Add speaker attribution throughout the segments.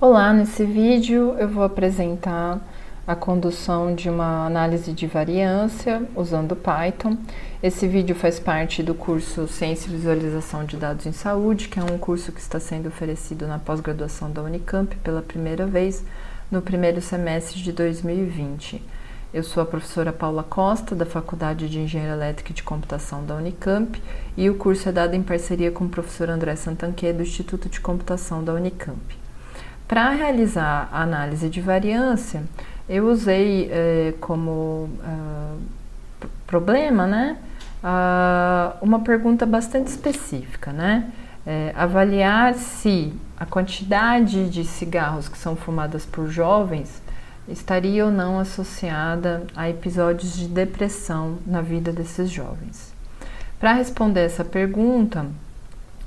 Speaker 1: Olá, nesse vídeo eu vou apresentar a condução de uma análise de variância usando Python. Esse vídeo faz parte do curso Ciência e Visualização de Dados em Saúde, que é um curso que está sendo oferecido na pós-graduação da Unicamp pela primeira vez no primeiro semestre de 2020. Eu sou a professora Paula Costa, da Faculdade de Engenharia Elétrica e de Computação da Unicamp, e o curso é dado em parceria com o professor André Santanquê, do Instituto de Computação da Unicamp. Para realizar a análise de variância, eu usei como problema, uma pergunta bastante específica, avaliar se a quantidade de cigarros que são fumadas por jovens estaria ou não associada a episódios de depressão na vida desses jovens. Para responder essa pergunta,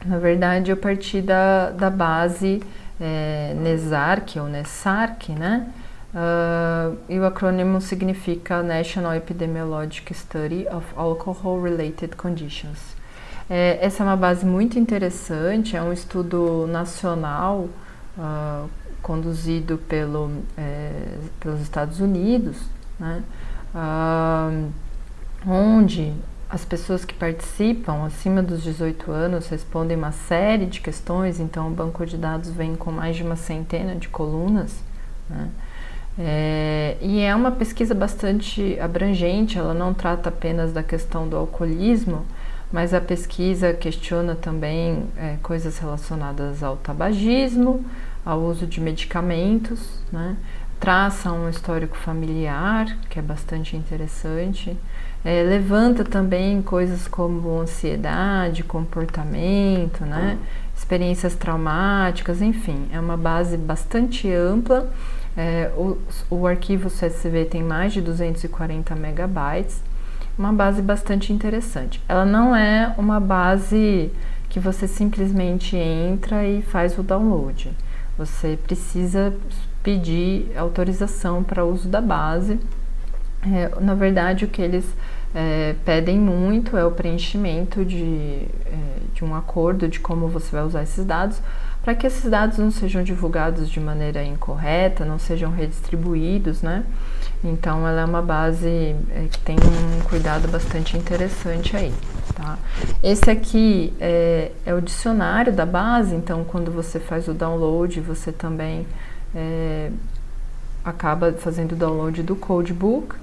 Speaker 1: na verdade, eu parti da base NESARC ou NESARC, e o acrônimo significa National Epidemiologic Study of Alcohol Related Conditions. Essa é uma base muito interessante, é um estudo nacional conduzido pelos Estados Unidos, onde as pessoas que participam acima dos 18 anos respondem uma série de questões, então o banco de dados vem com mais de uma centena de colunas, e é uma pesquisa bastante abrangente, ela não trata apenas da questão do alcoolismo, mas a pesquisa questiona também coisas relacionadas ao tabagismo, ao uso de medicamentos, traça um histórico familiar, que é bastante interessante, levanta também coisas como ansiedade, comportamento, experiências traumáticas, enfim, é uma base bastante ampla. O arquivo CSV tem mais de 240 megabytes, uma base bastante interessante. Ela não é uma base que você simplesmente entra e faz o download. Você precisa pedir autorização para uso da base. Na verdade, o que eles pedem muito é o preenchimento de um acordo de como você vai usar esses dados, para que esses dados não sejam divulgados de maneira incorreta, não sejam redistribuídos, Então, ela é uma base que tem um cuidado bastante interessante aí, tá? Esse aqui é o dicionário da base, então, quando você faz o download, você também acaba fazendo o download do codebook,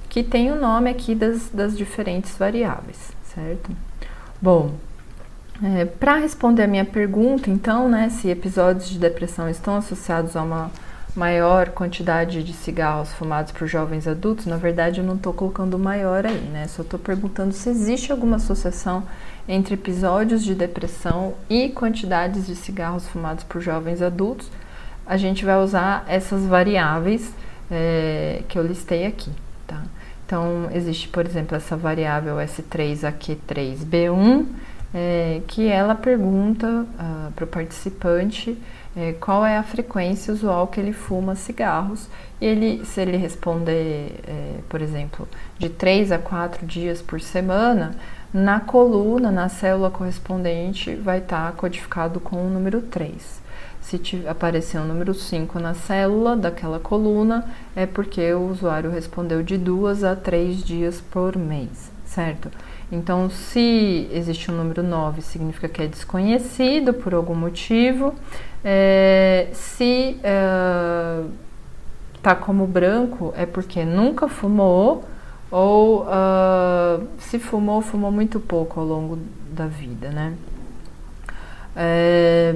Speaker 1: que tem o nome aqui das diferentes variáveis, certo? Bom, para responder a minha pergunta, então, se episódios de depressão estão associados a uma maior quantidade de cigarros fumados por jovens adultos, na verdade eu não estou colocando maior aí, só estou perguntando se existe alguma associação entre episódios de depressão e quantidades de cigarros fumados por jovens adultos. A gente vai usar essas variáveis que eu listei aqui, tá? Então, existe, por exemplo, essa variável S3AQ3B1, que ela pergunta para o participante qual é a frequência usual que ele fuma cigarros, e se ele responder, por exemplo, de 3 a 4 dias por semana, na coluna, na célula correspondente, vai estar codificado com o número 3. Se aparecer o número 5 na célula daquela coluna, é porque o usuário respondeu de 2 a 3 dias por mês, certo? Então, se existe um número 9, significa que é desconhecido por algum motivo. Se tá como branco, é porque nunca fumou, ou se fumou muito pouco ao longo da vida,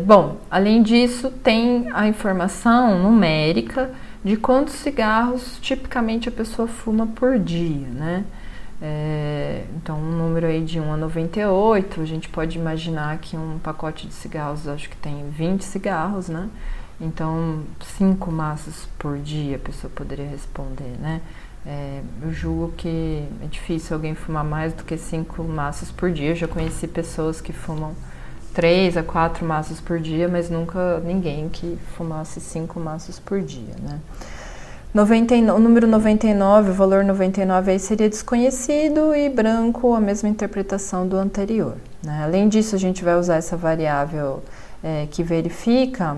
Speaker 1: Bom, além disso, tem a informação numérica de quantos cigarros tipicamente a pessoa fuma por dia, Então, um número aí de 1 a 98, a gente pode imaginar que um pacote de cigarros, acho que tem 20 cigarros, Então, 5 maços por dia a pessoa poderia responder, Eu julgo que é difícil alguém fumar mais do que 5 maços por dia. Eu já conheci pessoas que fumam 3 a 4 maços por dia, mas nunca ninguém que fumasse 5 maços por dia, o número 99, o valor 99 aí seria desconhecido, e branco a mesma interpretação do anterior, Além disso, a gente vai usar essa variável que verifica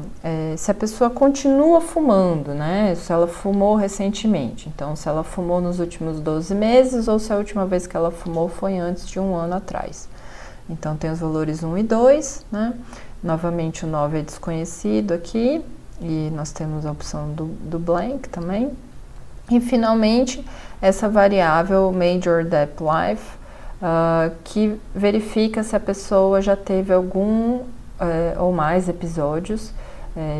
Speaker 1: se a pessoa continua fumando, né? Se ela fumou recentemente. Então, se ela fumou nos últimos 12 meses ou se a última vez que ela fumou foi antes de um ano atrás. Então, tem os valores 1 e 2, né? Novamente, o 9 é desconhecido aqui e nós temos a opção do blank também. E, finalmente, essa variável Major Deep Life, que verifica se a pessoa já teve algum ou mais episódios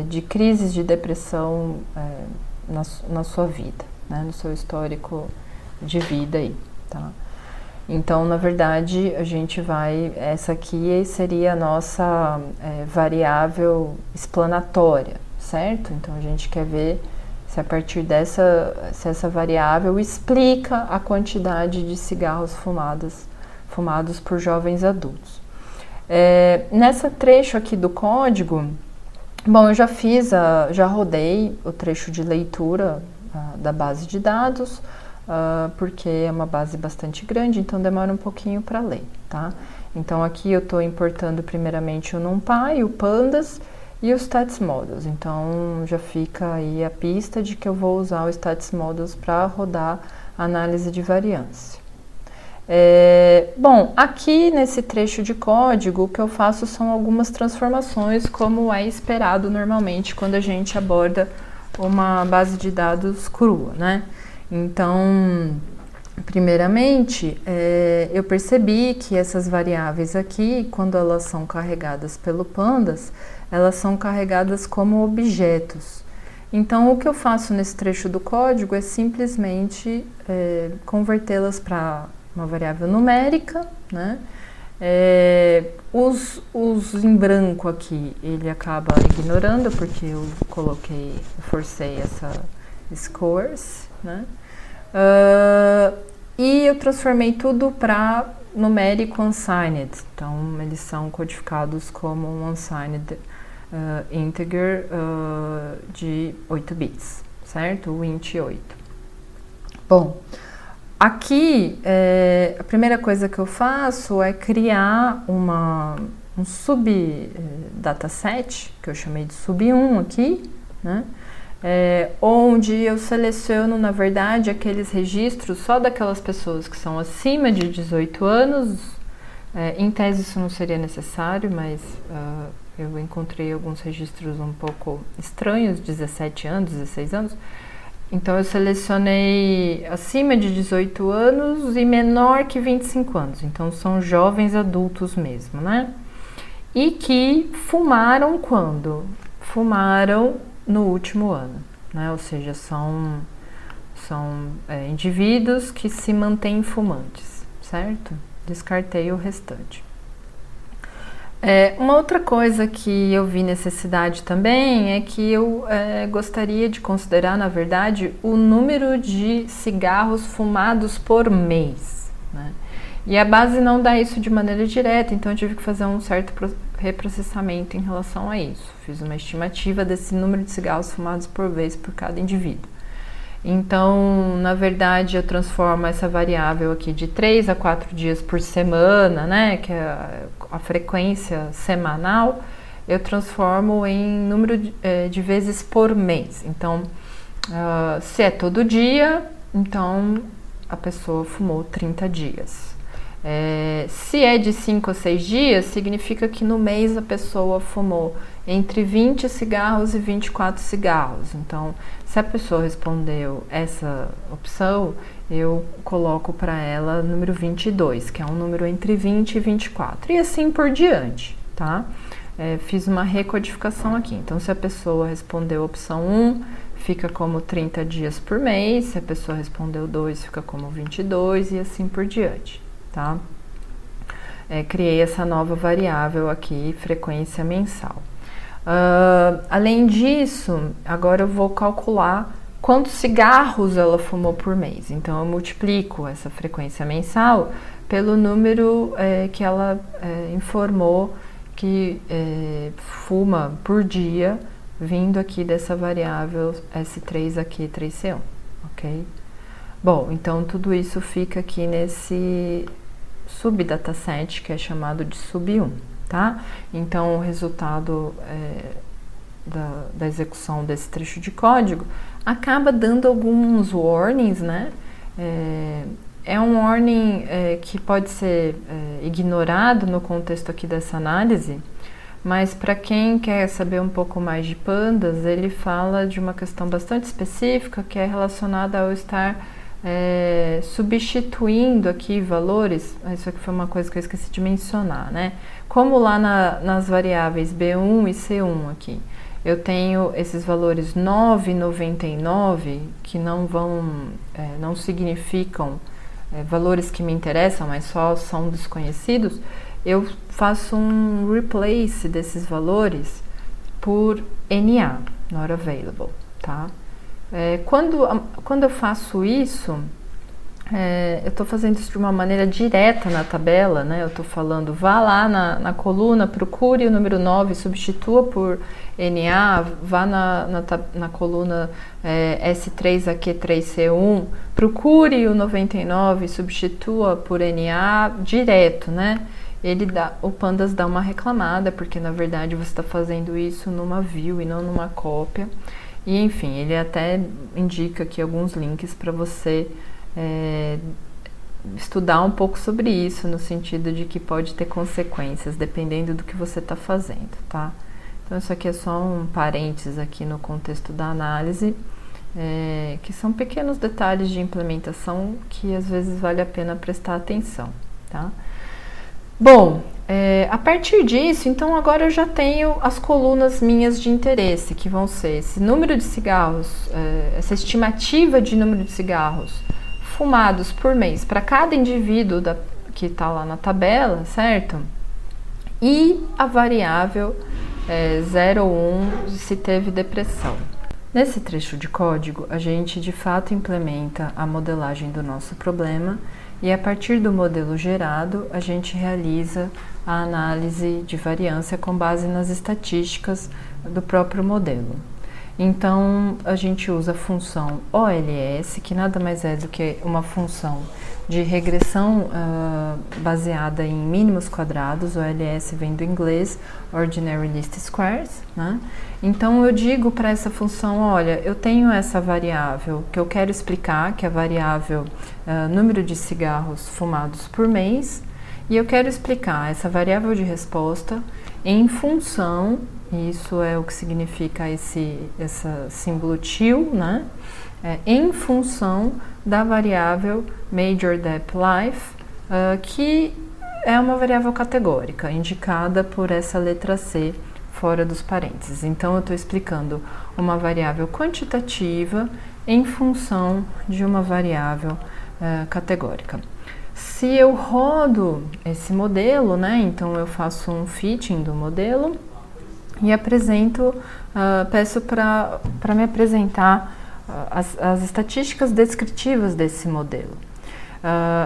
Speaker 1: de crises de depressão na sua vida, né? No seu histórico de vida aí, tá? Então, na verdade, essa aqui seria a nossa variável explanatória, certo? Então, a gente quer ver se a partir se essa variável explica a quantidade de cigarros fumados por jovens adultos. Nessa trecho aqui do código, bom, eu já rodei o trecho de leitura da base de dados, porque é uma base bastante grande, então demora um pouquinho para ler, tá? Então aqui eu estou importando primeiramente o NumPy, o Pandas e o Stats Models. Então já fica aí a pista de que eu vou usar o Stats Models para rodar a análise de variância. Bom, aqui nesse trecho de código, o que eu faço são algumas transformações, como é esperado normalmente quando a gente aborda uma base de dados crua, né? Então, primeiramente, eu percebi que essas variáveis aqui, quando elas são carregadas pelo Pandas, elas são carregadas como objetos. Então, o que eu faço nesse trecho do código é simplesmente convertê-las para uma variável numérica, né? Os em branco aqui, ele acaba ignorando, porque eu forcei essa scores, né? E eu transformei tudo para numérico unsigned, então eles são codificados como um unsigned integer de 8 bits, certo? O int 8. Bom, aqui a primeira coisa que eu faço é criar um sub-dataset, que eu chamei de sub1 aqui, né? Onde eu seleciono, na verdade, aqueles registros só daquelas pessoas que são acima de 18 anos. Em tese isso não seria necessário, mas eu encontrei alguns registros um pouco estranhos, 17 anos, 16 anos. Então eu selecionei acima de 18 anos e menor que 25 anos. Então são jovens adultos mesmo, né? E que fumaram quando? Fumaram no último ano, né? Ou seja, são indivíduos que se mantêm fumantes, certo? Descartei o restante. Uma outra coisa que eu vi necessidade também é que eu gostaria de considerar, na verdade, o número de cigarros fumados por mês, né? E a base não dá isso de maneira direta, então eu tive que fazer um certo reprocessamento em relação a isso. Fiz uma estimativa desse número de cigarros fumados por vez por cada indivíduo. Então, na verdade, eu transformo essa variável aqui de 3 a 4 dias por semana, né, que é a frequência semanal, eu transformo em número de vezes por mês. Então, se é todo dia, então a pessoa fumou 30 dias. Se é de 5 a 6 dias, significa que no mês a pessoa fumou entre 20 cigarros e 24 cigarros. Então, se a pessoa respondeu essa opção, eu coloco para ela número 22, que é um número entre 20 e 24, e assim por diante, tá? Fiz uma recodificação aqui. Então, se a pessoa respondeu a opção 1, fica como 30 dias por mês. Se a pessoa respondeu 2, fica como 22 e assim por diante, tá? Criei essa nova variável aqui, frequência mensal. Além disso, agora eu vou calcular quantos cigarros ela fumou por mês. Então, eu multiplico essa frequência mensal pelo número que ela informou que fuma por dia, vindo aqui dessa variável S3 aqui, 3C1, ok? Bom, então tudo isso fica aqui nesse subdataset que é chamado de sub1, tá? Então, o resultado da execução desse trecho de código acaba dando alguns warnings, né? É um warning que pode ser ignorado no contexto aqui dessa análise, mas para quem quer saber um pouco mais de pandas, ele fala de uma questão bastante específica que é relacionada ao estar substituindo aqui valores. Isso aqui foi uma coisa que eu esqueci de mencionar, né? Como lá nas variáveis B1 e C1 aqui, eu tenho esses valores 9 e 99 que não significam valores que me interessam, mas só são desconhecidos. Eu faço um replace desses valores por NA, not available, tá? Quando eu faço isso, eu estou fazendo isso de uma maneira direta na tabela, né? Eu estou falando, vá lá na coluna, procure o número 9, substitua por NA, vá na coluna S3AQ3C1, procure o 99, substitua por NA direto, né? O Pandas dá uma reclamada, porque na verdade você está fazendo isso numa view e não numa cópia. E enfim, ele até indica aqui alguns links para você estudar um pouco sobre isso, no sentido de que pode ter consequências, dependendo do que você está fazendo, tá? Então isso aqui é só um parênteses aqui no contexto da análise, que são pequenos detalhes de implementação que às vezes vale a pena prestar atenção, tá? Bom, a partir disso, então agora eu já tenho as colunas minhas de interesse, que vão ser esse número de cigarros, essa estimativa de número de cigarros fumados por mês para cada indivíduo que está lá na tabela, certo? E a variável 0 ou 1 se teve depressão. Nesse trecho de código, a gente de fato implementa a modelagem do nosso problema e a partir do modelo gerado, a gente realiza a análise de variância com base nas estatísticas do próprio modelo. Então, a gente usa a função OLS, que nada mais é do que uma função de regressão baseada em mínimos quadrados. OLS vem do inglês Ordinary Least Squares, né? Então, eu digo para essa função, olha, eu tenho essa variável que eu quero explicar, que é a variável número de cigarros fumados por mês, e eu quero explicar essa variável de resposta em função, isso é o que significa essa símbolo til, né? Em função da variável Major Dep Life, que é uma variável categórica, indicada por essa letra C fora dos parênteses. Então, eu estou explicando uma variável quantitativa em função de uma variável categórica. Se eu rodo esse modelo, né, então eu faço um fitting do modelo e peço para me apresentar as estatísticas descritivas desse modelo.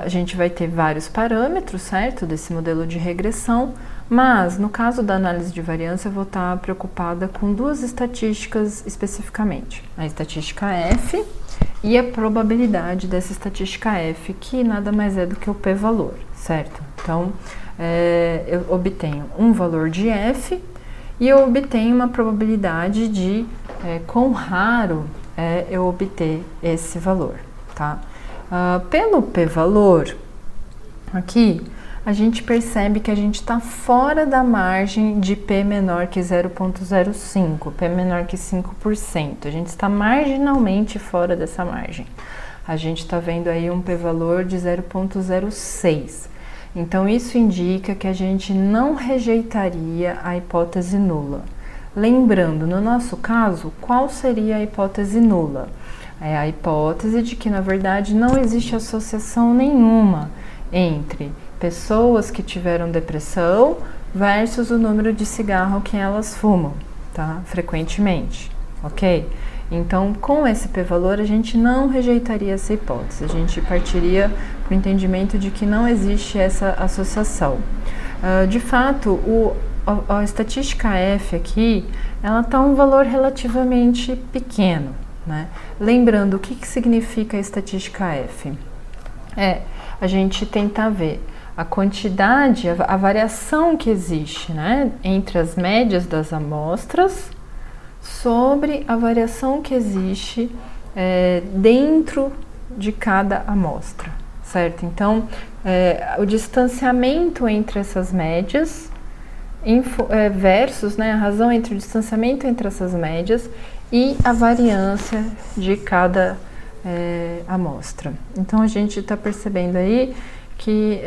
Speaker 1: A gente vai ter vários parâmetros, certo, desse modelo de regressão, mas no caso da análise de variância eu vou estar preocupada com duas estatísticas especificamente, a estatística F e a probabilidade dessa estatística F, que nada mais é do que o p-valor, certo? Então, eu obtenho um valor de F e eu obtenho uma probabilidade de quão raro eu obter esse valor, tá? Pelo p-valor, aqui, a gente percebe que a gente está fora da margem de P menor que 0,05, P menor que 5%. A gente está marginalmente fora dessa margem. A gente está vendo aí um p-valor de 0,06. Então, isso indica que a gente não rejeitaria a hipótese nula. Lembrando, no nosso caso, qual seria a hipótese nula? É a hipótese de que, na verdade, não existe associação nenhuma entre pessoas que tiveram depressão versus o número de cigarro que elas fumam, tá? Frequentemente, ok? Então, com esse p-valor, a gente não rejeitaria essa hipótese, a gente partiria para o entendimento de que não existe essa associação. De fato, a estatística F aqui, ela está um valor relativamente pequeno, né? Lembrando, o que significa a estatística F? A gente tentar ver a quantidade, a variação que existe, né, entre as médias das amostras sobre a variação que existe dentro de cada amostra, certo? Então, o distanciamento entre essas médias versus, né, a razão entre o distanciamento entre essas médias e a variância de cada amostra. Então, a gente está percebendo aí que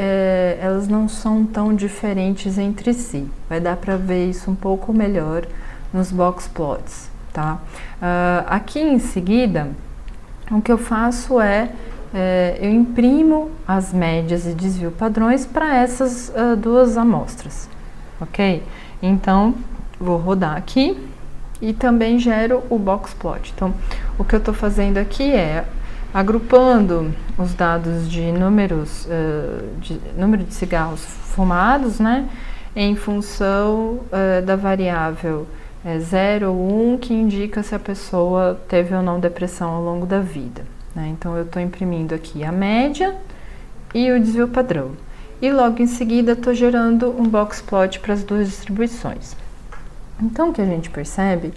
Speaker 1: elas não são tão diferentes entre si. Vai dar para ver isso um pouco melhor nos box plots, tá? Aqui em seguida, o que eu faço eu imprimo as médias e desvio padrões para essas duas amostras, ok? Então, vou rodar aqui e também gero o box plot. Então, o que eu estou fazendo aqui é agrupando os dados de número de cigarros fumados, né, em função da variável 0 ou 1, que indica se a pessoa teve ou não depressão ao longo da vida, né? Então, eu estou imprimindo aqui a média e o desvio padrão. E logo em seguida, estou gerando um box plot para as duas distribuições. Então, o que a gente percebe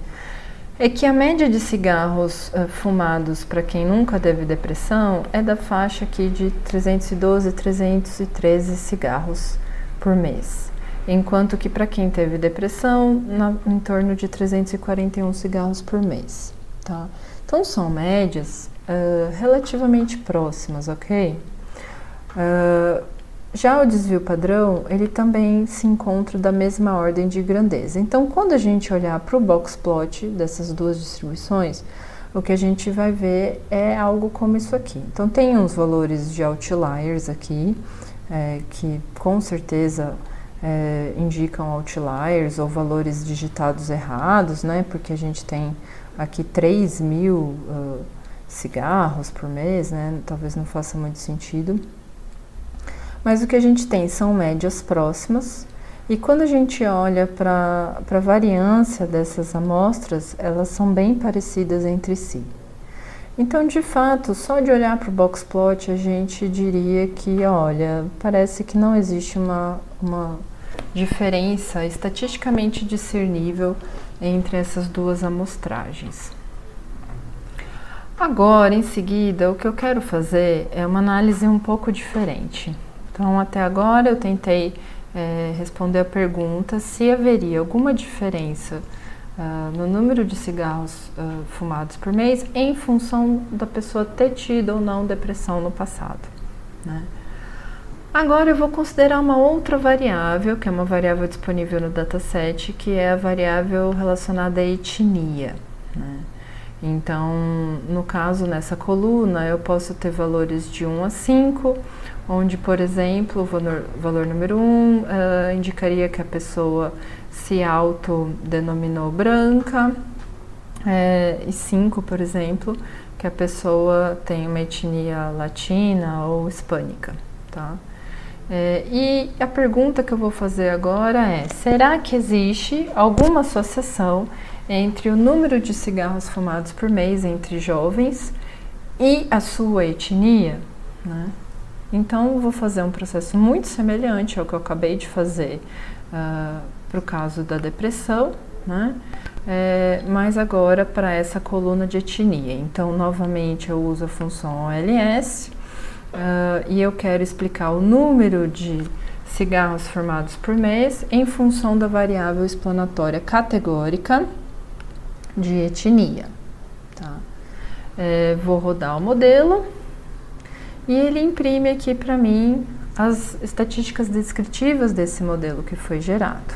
Speaker 1: é que a média de cigarros fumados para quem nunca teve depressão é da faixa aqui de 312 a 313 cigarros por mês, enquanto que para quem teve depressão, em torno de 341 cigarros por mês, tá? Então, são médias relativamente próximas, ok? Já o desvio padrão, ele também se encontra da mesma ordem de grandeza. Então, quando a gente olhar para o box plot dessas duas distribuições, o que a gente vai ver é algo como isso aqui. Então, tem uns valores de outliers aqui, que com certeza indicam outliers ou valores digitados errados, né? Porque a gente tem aqui 3.000 cigarros por mês, né? Talvez não faça muito sentido. Mas o que a gente tem são médias próximas, e quando a gente olha para a variância dessas amostras, elas são bem parecidas entre si. Então, de fato, só de olhar para o box plot, a gente diria que, olha, parece que não existe uma diferença estatisticamente discernível entre essas duas amostragens. Agora, em seguida, o que eu quero fazer é uma análise um pouco diferente. Então, até agora eu tentei responder a pergunta se haveria alguma diferença no número de cigarros fumados por mês em função da pessoa ter tido ou não depressão no passado, né? Agora eu vou considerar uma outra variável, que é uma variável disponível no dataset, que é a variável relacionada à etnia, né? Então, no caso, nessa coluna, eu posso ter valores de 1 a 5, onde, por exemplo, o valor número 1 indicaria que a pessoa se autodenominou branca, e 5, por exemplo, que a pessoa tem uma etnia latina ou hispânica, tá? E a pergunta que eu vou fazer agora é: será que existe alguma associação entre o número de cigarros fumados por mês entre jovens e a sua etnia, né? Então, eu vou fazer um processo muito semelhante ao que eu acabei de fazer para o caso da depressão, né? Mas agora para essa coluna de etnia. Então, novamente, eu uso a função OLS e eu quero explicar o número de cigarros fumados por mês em função da variável explanatória categórica de etnia, tá? Vou rodar o modelo e ele imprime aqui para mim as estatísticas descritivas desse modelo que foi gerado,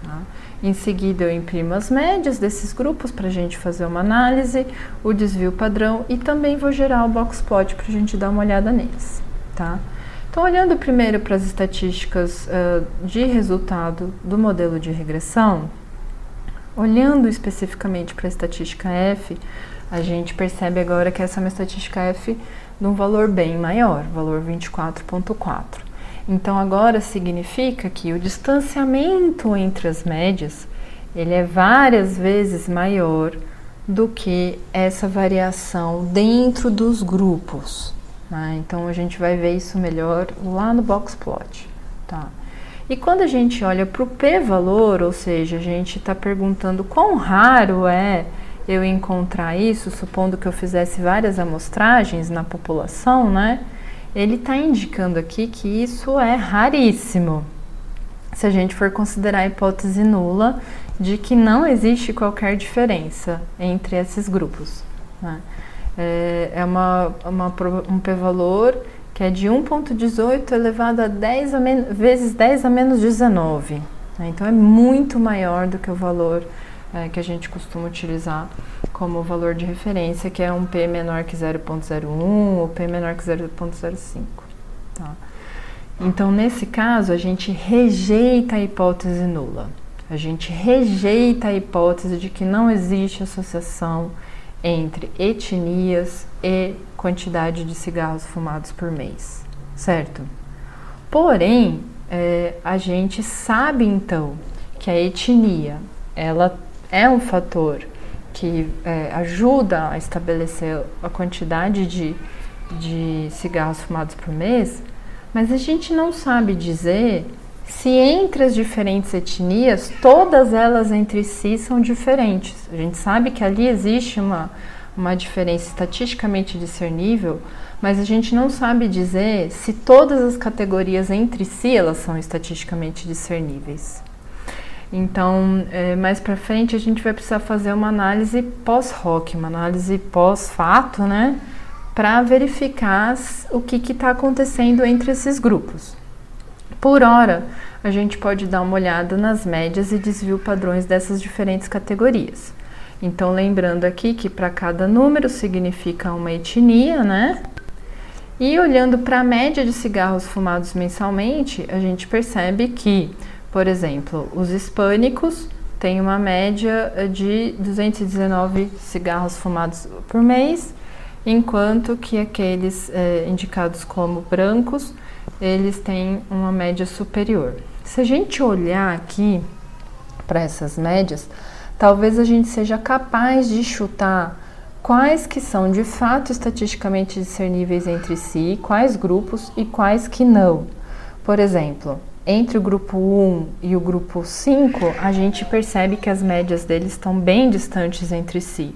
Speaker 1: tá? Em seguida eu imprimo as médias desses grupos para a gente fazer uma análise, o desvio padrão, e também vou gerar o box plot para a gente dar uma olhada neles, tá? Então, olhando primeiro para as estatísticas de resultado do modelo de regressão, olhando especificamente para a estatística F, a gente percebe agora que essa é uma estatística F de um valor bem maior, valor 24,4. Então, agora significa que o distanciamento entre as médias, ele é várias vezes maior do que essa variação dentro dos grupos, né? Então, a gente vai ver isso melhor lá no box plot. Tá? E quando a gente olha para o p-valor, ou seja, a gente está perguntando quão raro é eu encontrar isso, supondo que eu fizesse várias amostragens na população, né? Ele está indicando aqui que isso é raríssimo, se a gente for considerar a hipótese nula de que não existe qualquer diferença entre esses grupos, né? Um p-valor que é de 1,18 elevado a 10 vezes 10 a menos 19. Né? Então é muito maior do que o valor que a gente costuma utilizar como valor de referência, que é um p menor que 0,01 ou p menor que 0,05. Tá? Então, nesse caso, a gente rejeita a hipótese nula. A gente rejeita a hipótese de que não existe associação entre etnias e quantidade de cigarros fumados por mês, certo? Porém, a gente sabe então que a etnia, ela é um fator que ajuda a estabelecer a quantidade de cigarros fumados por mês, mas a gente não sabe dizer se entre as diferentes etnias, todas elas entre si são diferentes. A gente sabe que ali existe uma diferença estatisticamente discernível, mas a gente não sabe dizer se todas as categorias entre si elas são estatisticamente discerníveis. Então, mais para frente a gente vai precisar fazer uma análise pós-hoc, uma análise pós-fato, né, para verificar o que está acontecendo entre esses grupos. Por hora, a gente pode dar uma olhada nas médias e desvio padrões dessas diferentes categorias. Então, lembrando aqui que para cada número significa uma etnia, né? E olhando para a média de cigarros fumados mensalmente, a gente percebe que, por exemplo, os hispânicos têm uma média de 219 cigarros fumados por mês, enquanto que aqueles indicados como brancos, eles têm uma média superior. Se a gente olhar aqui para essas médias, talvez a gente seja capaz de chutar quais que são de fato estatisticamente discerníveis entre si, quais grupos e quais que não. Por exemplo, entre o grupo 1 e o grupo 5, a gente percebe que as médias deles estão bem distantes entre si.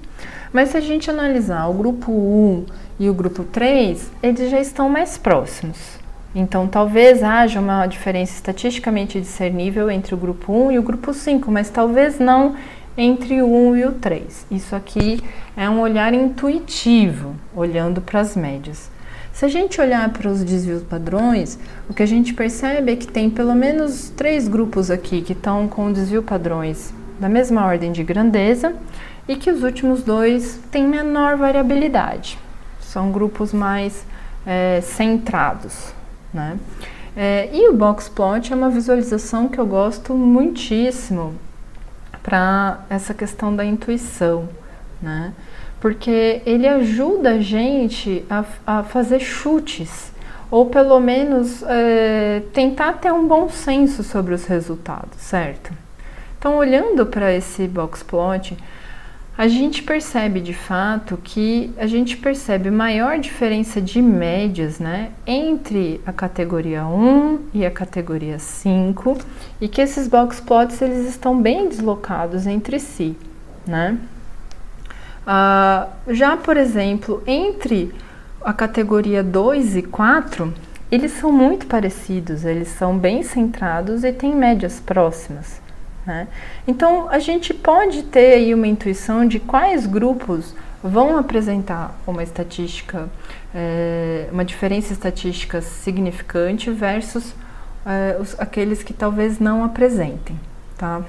Speaker 1: Mas se a gente analisar o grupo 1 e o grupo 3, eles já estão mais próximos. Então, talvez haja uma diferença estatisticamente discernível entre o grupo 1 e o grupo 5, mas talvez não entre o 1 e o 3. Isso aqui é um olhar intuitivo, olhando para as médias. Se a gente olhar para os desvios padrões, o que a gente percebe é que tem pelo menos 3 grupos aqui que estão com desvio padrões da mesma ordem de grandeza e que os últimos 2 têm menor variabilidade. São grupos mais centrados, né? E o box plot é uma visualização que eu gosto muitíssimo para essa questão da intuição, né? Porque ele ajuda a gente a fazer chutes, ou pelo menos tentar ter um bom senso sobre os resultados, certo? Então, olhando para esse box plot, a gente percebe de fato que a gente percebe maior diferença de médias, né, entre a categoria 1 e a categoria 5, e que esses box plots eles estão bem deslocados entre si, né? Já, por exemplo, entre a categoria 2 e 4, eles são muito parecidos, eles são bem centrados e têm médias próximas, né? Então, a gente pode ter aí uma intuição de quais grupos vão apresentar uma estatística, uma diferença estatística significante versus aqueles que talvez não apresentem, tá?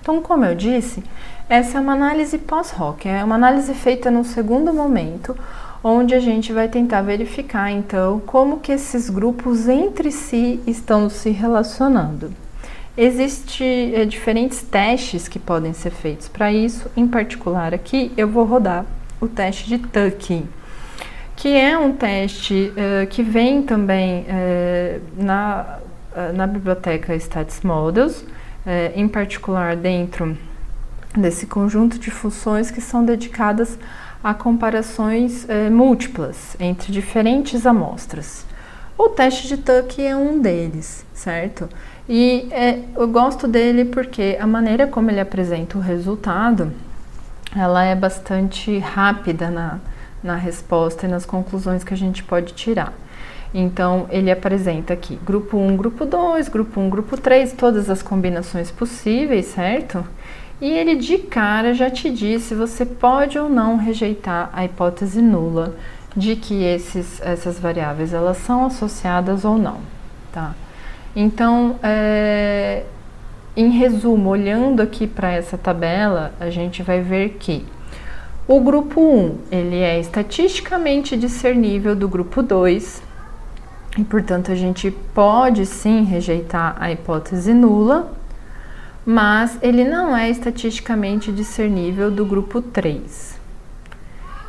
Speaker 1: Então, como eu disse, essa é uma análise pós-hoc, é uma análise feita no segundo momento, onde a gente vai tentar verificar, então, como que esses grupos entre si estão se relacionando. Existem diferentes testes que podem ser feitos para isso. Em particular aqui eu vou rodar o teste de Tukey, que é um teste que vem também na biblioteca Stats Models, em particular dentro desse conjunto de funções que são dedicadas a comparações múltiplas entre diferentes amostras. O teste de Tuck é um deles, certo? E eu gosto dele porque a maneira como ele apresenta o resultado, ela é bastante rápida na resposta e nas conclusões que a gente pode tirar. Então, ele apresenta aqui grupo 1, grupo 2, grupo 1, grupo 3, todas as combinações possíveis, certo? E ele de cara já te diz se você pode ou não rejeitar a hipótese nula de que essas variáveis elas são associadas ou não, tá? Então, em resumo, olhando aqui para essa tabela, a gente vai ver que o grupo 1, ele é estatisticamente discernível do grupo 2, e, portanto, a gente pode sim rejeitar a hipótese nula, mas ele não é estatisticamente discernível do grupo 3.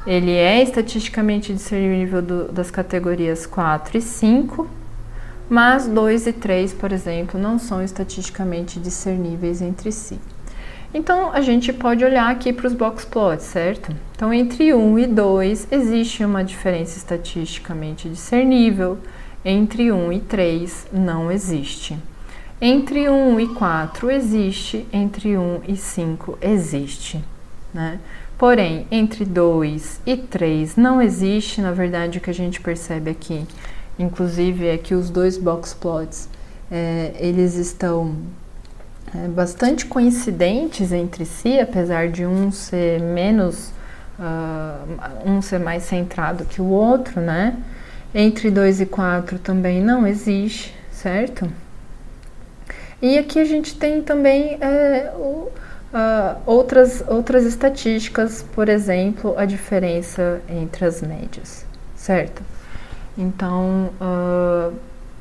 Speaker 1: Ele é estatisticamente discernível das categorias 4 e 5, mas 2 e 3, por exemplo, não são estatisticamente discerníveis entre si. Então, a gente pode olhar aqui para os box plots, certo? Então, entre 1 e 2 existe uma diferença estatisticamente discernível, entre 1 e 3 não existe. Entre 1 e 4 existe, entre 1 e 5 existe, né? Porém, entre 2 e 3 não existe. Na verdade, o que a gente percebe aqui, inclusive, é que os dois box plots, eles estão bastante coincidentes entre si, apesar de um ser menos, um ser mais centrado que o outro, né? Entre 2 e 4 também não existe, certo? E aqui a gente tem também outras estatísticas, por exemplo, a diferença entre as médias, certo? Então,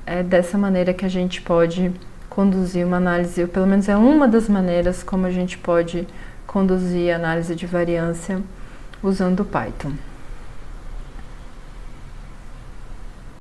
Speaker 1: é dessa maneira que a gente pode conduzir uma análise, ou pelo menos é uma das maneiras como a gente pode conduzir a análise de variância usando o Python.